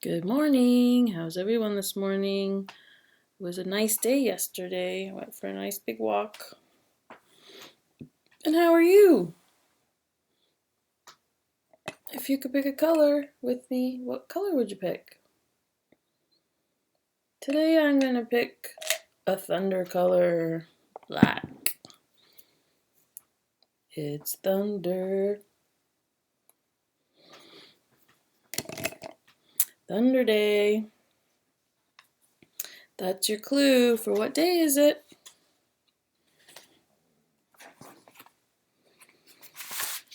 Good morning. How's everyone this morning? It was a nice day yesterday. I went for a nice big walk. And how are you? If you could pick a color with me, what color would you pick? Today I'm going to pick a thunder color, black. It's thunder. Thunder day. That's your clue for what day is it?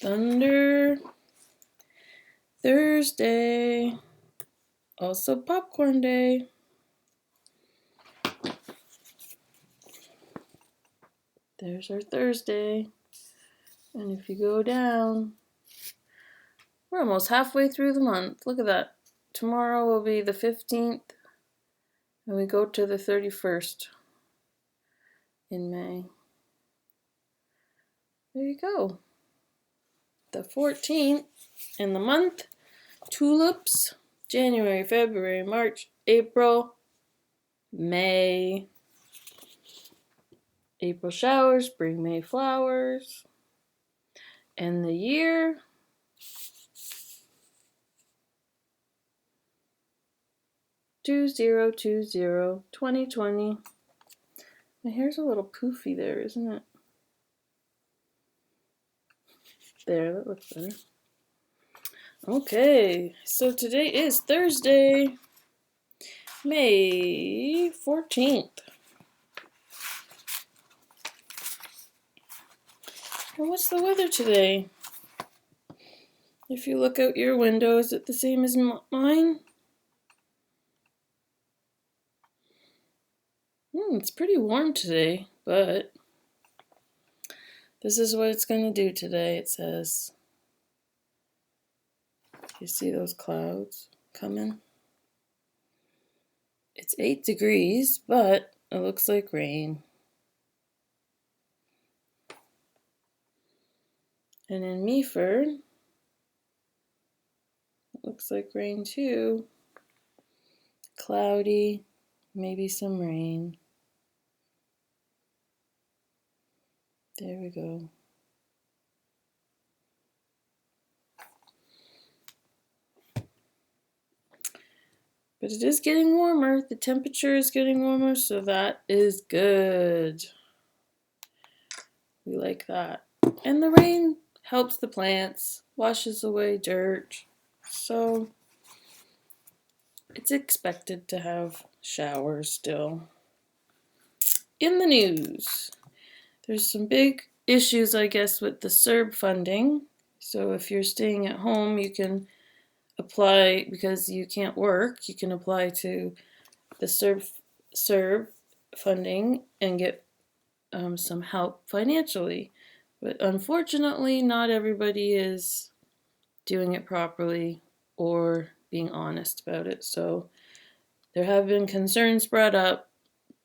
Thunder Thursday. Also popcorn day. There's our Thursday. And if you go down, we're almost halfway through the month. Look at that. Tomorrow will be the 15th, and we go to the 31st in May. There you go. The 14th in the month, tulips, January, February, March, April, May. April showers bring May flowers. And the year, two zero 2020. My hair's a little poofy there, isn't it? There, that looks better. Okay, so today is Thursday, May 14th. And what's the weather today? If you look out your window, is it the same as mine? It's pretty warm today, but this is what it's going to do today, it says. You see those clouds coming? It's 8 degrees, but it looks like rain. And in Meaford, it looks like rain too. Cloudy, maybe some rain. There we go. But it is getting warmer. The temperature is getting warmer, so that is good. We like that. And the rain helps the plants, washes away dirt. So it's expected to have showers still. In the news, there's some big issues, I guess, with the CERB funding. So if you're staying at home, you can apply, because you can't work, you can apply to the CERB funding and get some help financially. But unfortunately, not everybody is doing it properly or being honest about it. So there have been concerns brought up,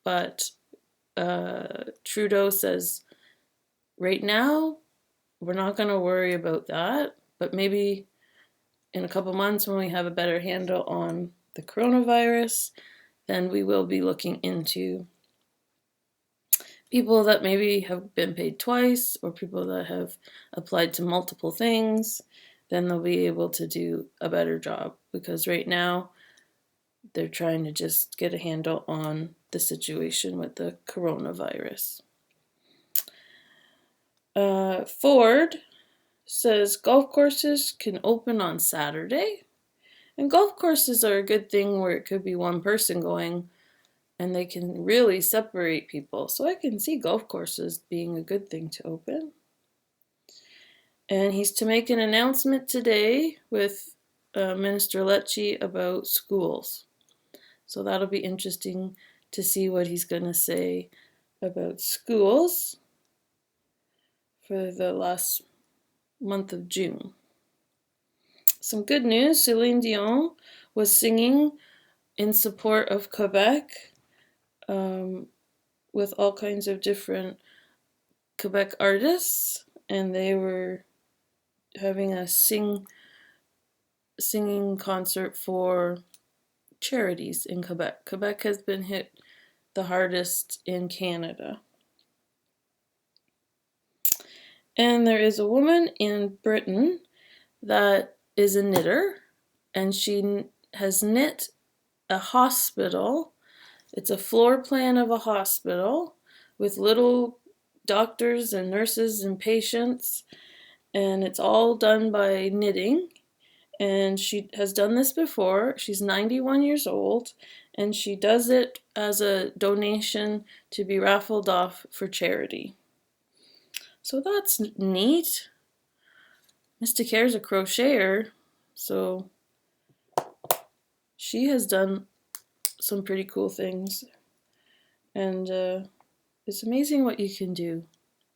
but Trudeau says right now we're not going to worry about that, but maybe in a couple months when we have a better handle on the coronavirus, then we will be looking into people that maybe have been paid twice or people that have applied to multiple things. Then they'll be able to do a better job, because right now they're trying to just get a handle on the situation with the coronavirus. Ford says golf courses can open on Saturday. And golf courses are a good thing where it could be one person going and they can really separate people. So I can see golf courses being a good thing to open. And he's to make an announcement today with Minister Lecce about schools. So that'll be interesting to see what he's going to say about schools for the last month of June. Some good news, Celine Dion was singing in support of Quebec with all kinds of different Quebec artists, and they were having a singing concert for charities in Quebec. Quebec has been hit the hardest in Canada. And there is a woman in Britain that is a knitter, and she has knit a hospital. It's a floor plan of a hospital with little doctors and nurses and patients, and it's all done by knitting. And she has done this before. She's 91 years old, and she does it as a donation to be raffled off for charity. So that's neat. Mysticare's a crocheter, so she has done some pretty cool things. And it's amazing what you can do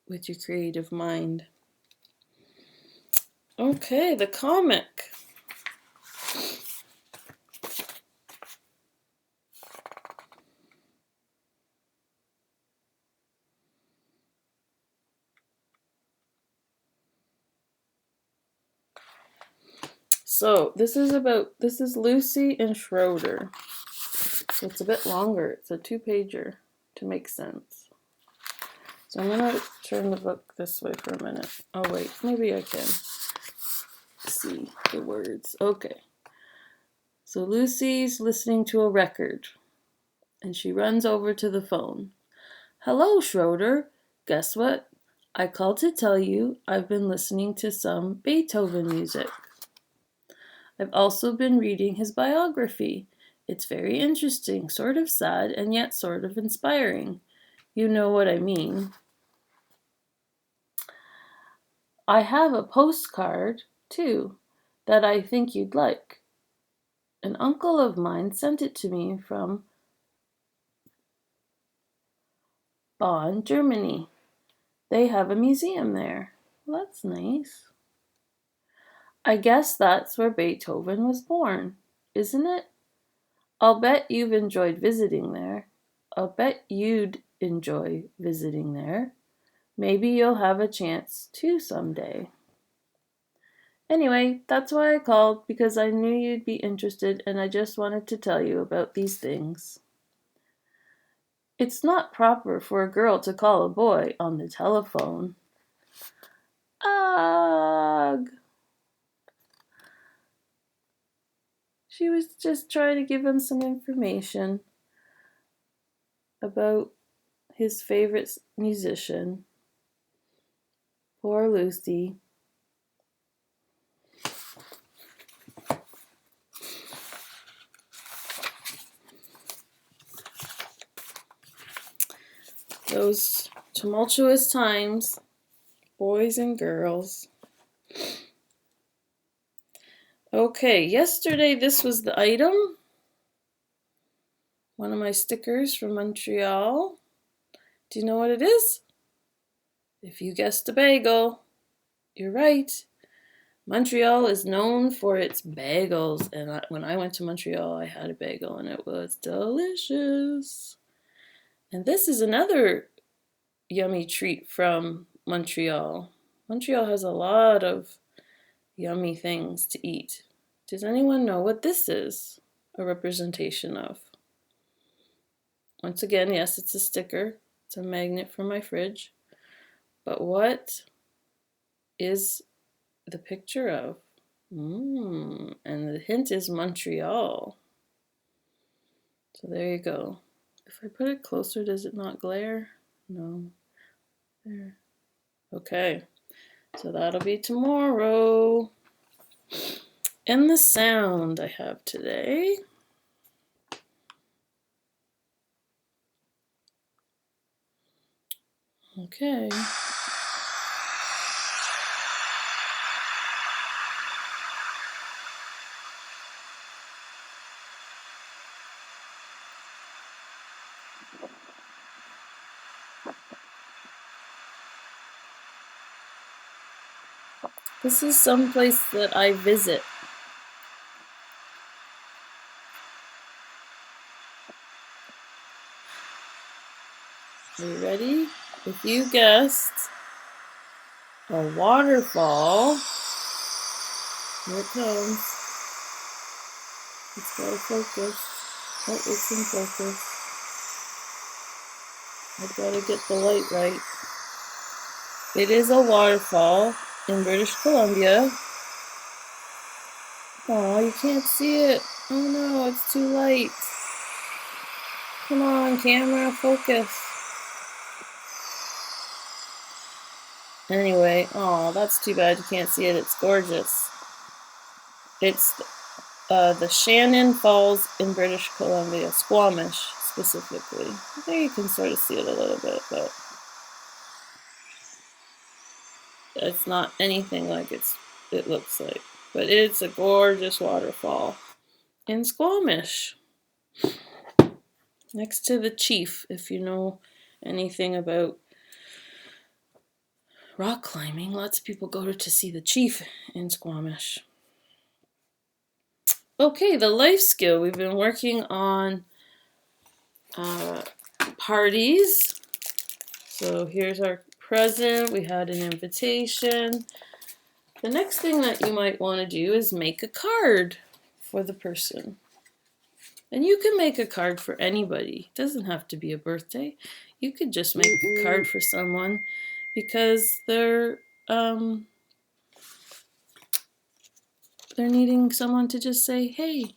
with your creative mind. Okay, the comic. So this is Lucy and Schroeder. So it's a bit longer. It's a 2-pager to make sense. So I'm gonna turn the book this way for a minute. Oh wait, maybe I can see the words. Okay. So Lucy's listening to a record, and she runs over to the phone. Hello, Schroeder. Guess what? I called to tell you I've been listening to some Beethoven music. I've also been reading his biography. It's very interesting, sort of sad, and yet sort of inspiring. You know what I mean. I have a postcard, too, that I think you'd like. An uncle of mine sent it to me from Bonn, Germany. They have a museum there. Well, that's nice. I guess that's where Beethoven was born, isn't it? I'll bet you've enjoyed visiting there. I'll bet you'd enjoy visiting there. Maybe you'll have a chance to someday. Anyway, that's why I called, because I knew you'd be interested and I just wanted to tell you about these things. It's not proper for a girl to call a boy on the telephone. Ugh! She was just trying to give him some information about his favorite musician. Poor Lucy. Those tumultuous times, boys and girls. Okay, yesterday this was the item. One of my stickers from Montreal. Do you know what it is? If you guessed a bagel, you're right. Montreal is known for its bagels, and when I went to Montreal, I had a bagel, and it was delicious. And this is another yummy treat from Montreal. Montreal has a lot of yummy things to eat. Does anyone know what this is a representation of? Once again, yes, it's a sticker. It's a magnet for my fridge. But what is the picture of? And the hint is Montreal. So there you go. If I put it closer, does it not glare? No. There. Okay. So that'll be tomorrow. And the sound I have today. Okay. This is someplace that I visit. Are you ready? If you guessed a waterfall, here it comes. Let's go focus. Oh, it's in focus. I've got to get the light right. It is a waterfall in British Columbia. Oh, you can't see it. Oh no, it's too light. Come on, camera, focus. Anyway, oh, that's too bad you can't see it. It's gorgeous. It's the Shannon Falls in British Columbia, Squamish specifically. There you can sort of see it a little bit, but it's not anything like it looks like. But it's a gorgeous waterfall in Squamish, next to the Chief, if you know anything about rock climbing. Lots of people go to see the Chief in Squamish. Okay, the life skill. We've been working on parties. So here's our present. We had an invitation. The next thing that you might want to do is make a card for the person. And you can make a card for anybody. It doesn't have to be a birthday. You could just make a card for someone because they're needing someone to just say, hey.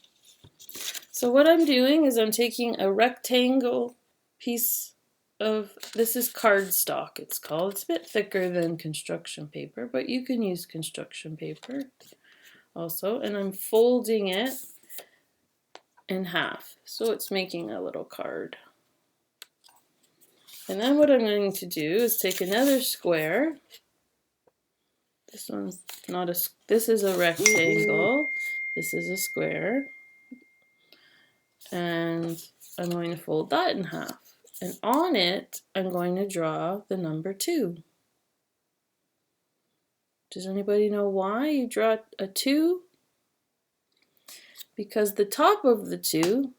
So what I'm doing is I'm taking a rectangle piece of, this is cardstock it's called. It's a bit thicker than construction paper, but you can use construction paper also. And I'm folding it in half. So it's making a little card. And then what I'm going to do is take another square. This one's not a, this is a rectangle. This is a square. And I'm going to fold that in half. And on it, I'm going to draw the number 2. Does anybody know why you draw a 2? Because the top of the 2,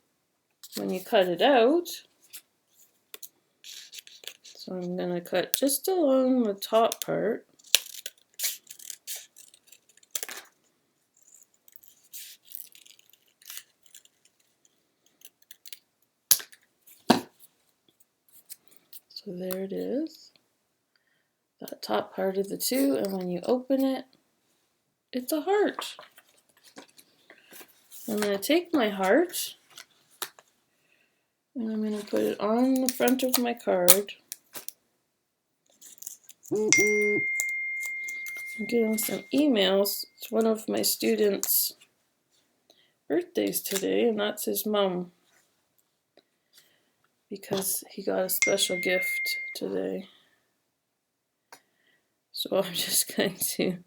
when you cut it out, so I'm going to cut just along the top part. So there it is, that top part of the 2, and when you open it, it's a heart. I'm going to take my heart and I'm going to put it on the front of my card. I'm getting some emails. It's one of my students' birthdays today, and that's his mom, because he got a special gift today. So I'm just going to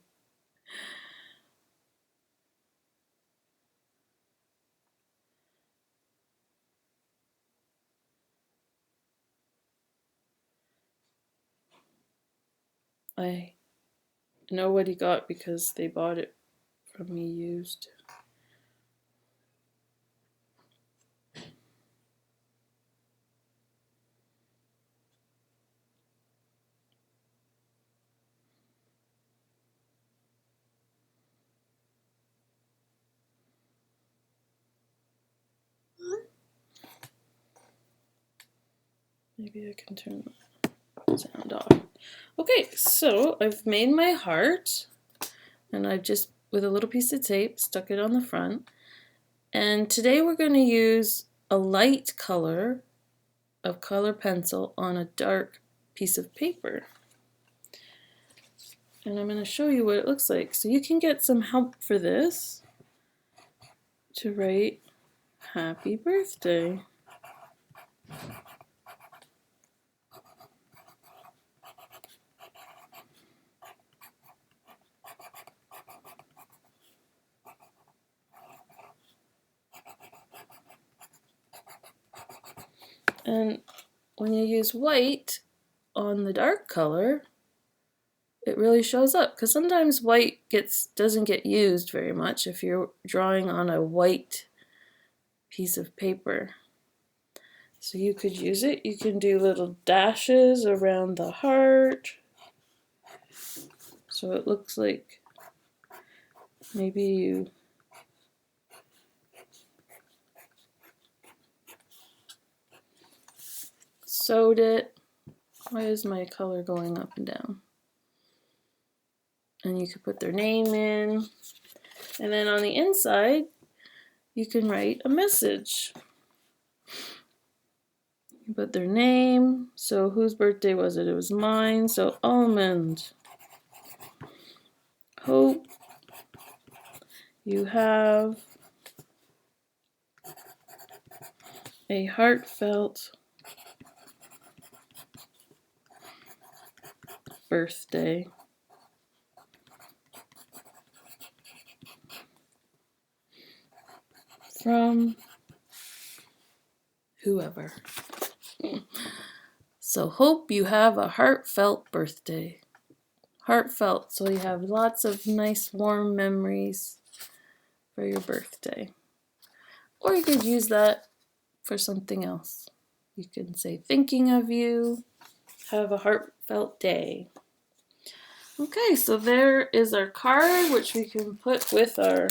I know what he got because they bought it from me used. Maybe I can turn the sound off. Okay, so I've made my heart, and I've just, with a little piece of tape, stuck it on the front. And today we're going to use a light color of color pencil on a dark piece of paper. And I'm going to show you what it looks like. So you can get some help for this to write happy birthday. And when you use white on the dark color, it really shows up, because sometimes white doesn't get used very much if you're drawing on a white piece of paper. So you could use it. You can do little dashes around the heart, so it looks like maybe you sewed it. Why is my color going up and down? And you could put their name in. And then on the inside, you can write a message. You put their name. So whose birthday was it? It was mine. So Almond. Hope you have a heartfelt birthday. From whoever. So hope you have a heartfelt birthday. Heartfelt, so you have lots of nice warm memories for your birthday. Or you could use that for something else. You can say thinking of you, have a heartfelt day. Okay, so there is our card, which we can put with our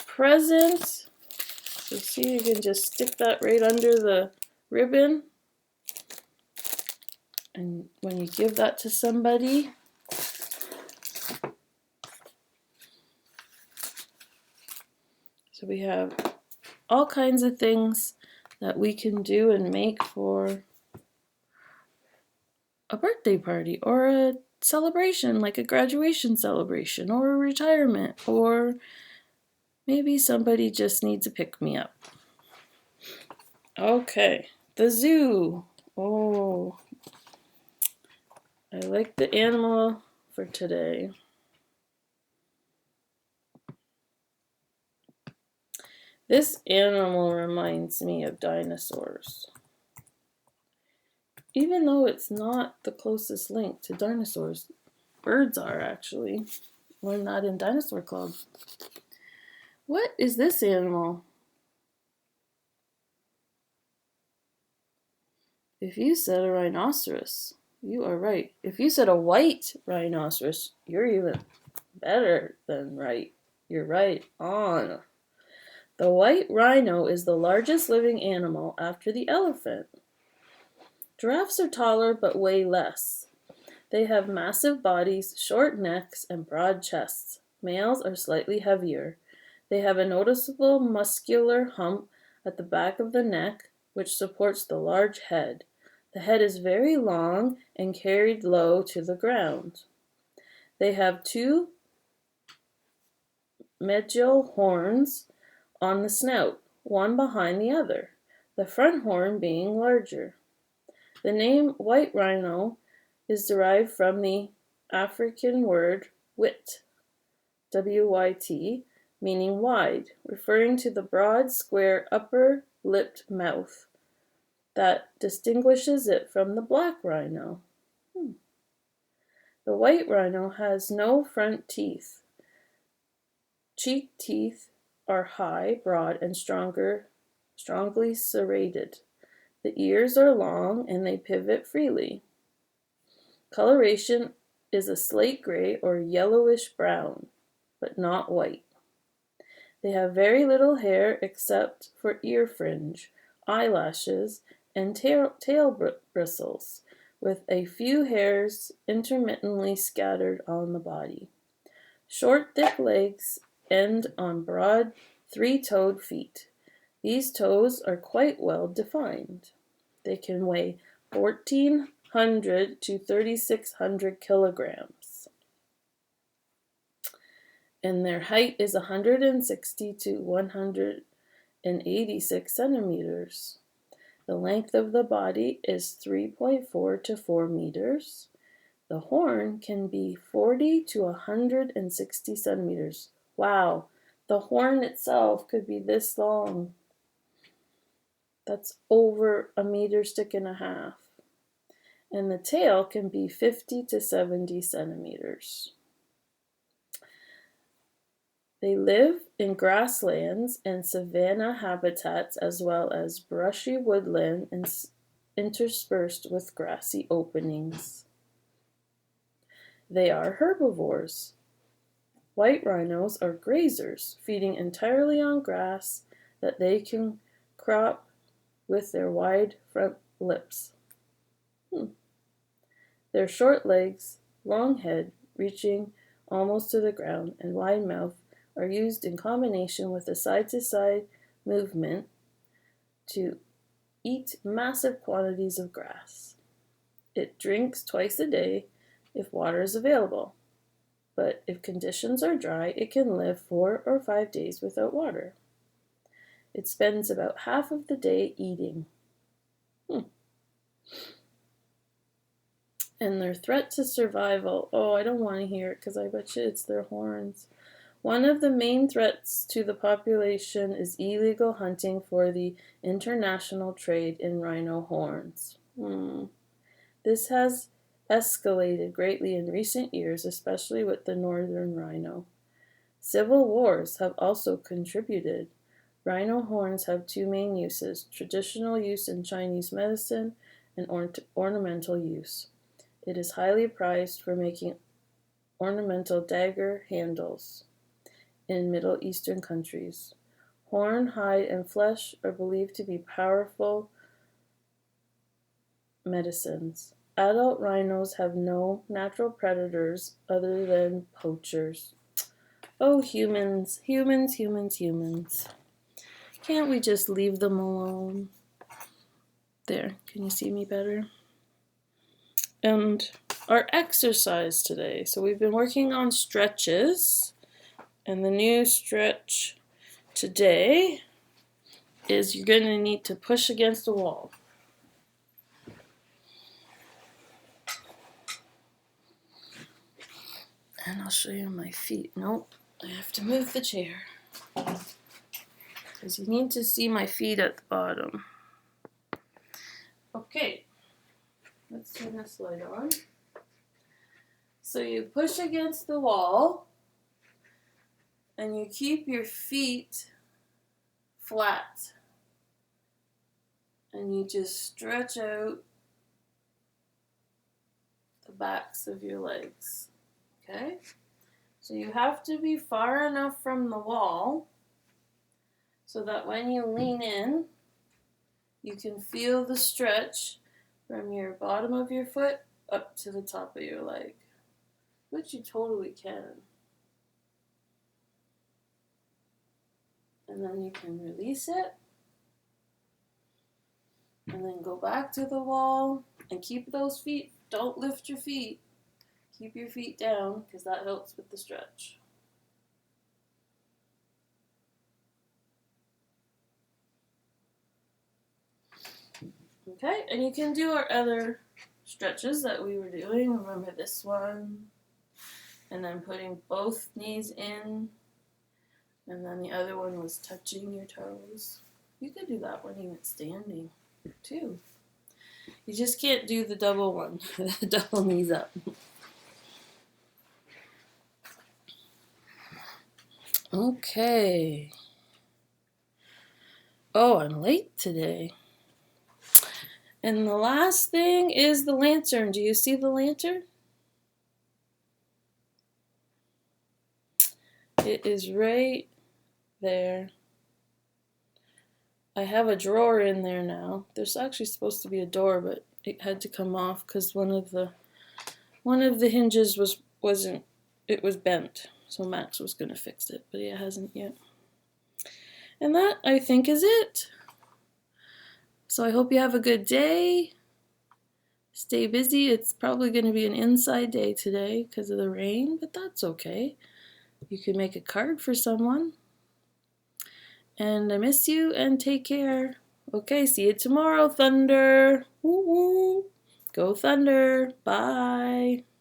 present. So see, you can just stick that right under the ribbon. And when you give that to somebody, so we have all kinds of things that we can do and make for a birthday party or a celebration, like a graduation celebration or a retirement, or maybe somebody just needs a pick-me-up. Okay, the zoo. Oh, I like the animal for today. This animal reminds me of dinosaurs. Even though it's not the closest link to dinosaurs, birds are actually. We're not in Dinosaur Club. What is this animal? If you said a rhinoceros, you are right. If you said a white rhinoceros, you're even better than right. You're right on. The white rhino is the largest living animal after the elephant. Giraffes are taller but weigh less. They have massive bodies, short necks, and broad chests. Males are slightly heavier. They have a noticeable muscular hump at the back of the neck, which supports the large head. The head is very long and carried low to the ground. They have two medial horns on the snout, one behind the other, the front horn being larger. The name white rhino is derived from the African word wit, W-Y-T, meaning wide, referring to the broad, square, upper-lipped mouth that distinguishes it from the black rhino. The white rhino has no front teeth. Cheek teeth are high, broad, and strongly serrated. The ears are long and they pivot freely. Coloration is a slate gray or yellowish brown, but not white. They have very little hair except for ear fringe, eyelashes, and tail bristles, with a few hairs intermittently scattered on the body. Short, thick legs end on broad, three-toed feet. These toes are quite well defined. They can weigh 1,400 to 3,600 kilograms. And their height is 160 to 186 centimeters. The length of the body is 3.4 to 4 meters. The horn can be 40 to 160 centimeters. Wow, the horn itself could be this long. That's over a meter, stick and a half. And the tail can be 50 to 70 centimeters. They live in grasslands and savanna habitats as well as brushy woodland and interspersed with grassy openings. They are herbivores. White rhinos are grazers, feeding entirely on grass that they can crop with their wide front lips. Their short legs, long head, reaching almost to the ground, and wide mouth are used in combination with a side-to-side movement to eat massive quantities of grass. It drinks twice a day if water is available, but if conditions are dry, it can live 4 or 5 days without water. It spends about half of the day eating. And their threat to survival, oh, I don't want to hear it because I bet you it's their horns. One of the main threats to the population is illegal hunting for the international trade in rhino horns. This has escalated greatly in recent years, especially with the northern rhino. Civil wars have also contributed. Rhino horns have two main uses: traditional use in Chinese medicine and ornamental use. It is highly prized for making ornamental dagger handles in Middle Eastern countries. Horn, hide, and flesh are believed to be powerful medicines. Adult rhinos have no natural predators other than poachers. Oh, humans, humans, humans, humans. Can't we just leave them alone? There, can you see me better? And our exercise today. So we've been working on stretches, and the new stretch today is you're going to need to push against a wall. And I'll show you my feet. Nope, I have to move the chair because you need to see my feet at the bottom. Okay, let's turn this light on. So you push against the wall and you keep your feet flat and you just stretch out the backs of your legs. Okay? So you have to be far enough from the wall so that when you lean in, you can feel the stretch from your bottom of your foot up to the top of your leg, which you totally can. And then you can release it, and then go back to the wall, and keep those feet, don't lift your feet. Keep your feet down, because that helps with the stretch. Okay, and you can do our other stretches that we were doing. Remember this one? And then putting both knees in. And then the other one was touching your toes. You could do that one even standing, too. You just can't do the double one, the double knees up. Okay. Oh, I'm late today. And the last thing is the lantern. Do you see the lantern? It is right there. I have a drawer in there now. There's actually supposed to be a door, but it had to come off because one of the hinges wasn't bent. So Max was gonna fix it, but he hasn't yet. And that, I think, is it. So I hope you have a good day. Stay busy. It's probably going to be an inside day today because of the rain, but that's okay. You can make a card for someone. And I miss you, and take care. Okay, see you tomorrow, Thunder. Woo-woo. Go Thunder. Bye.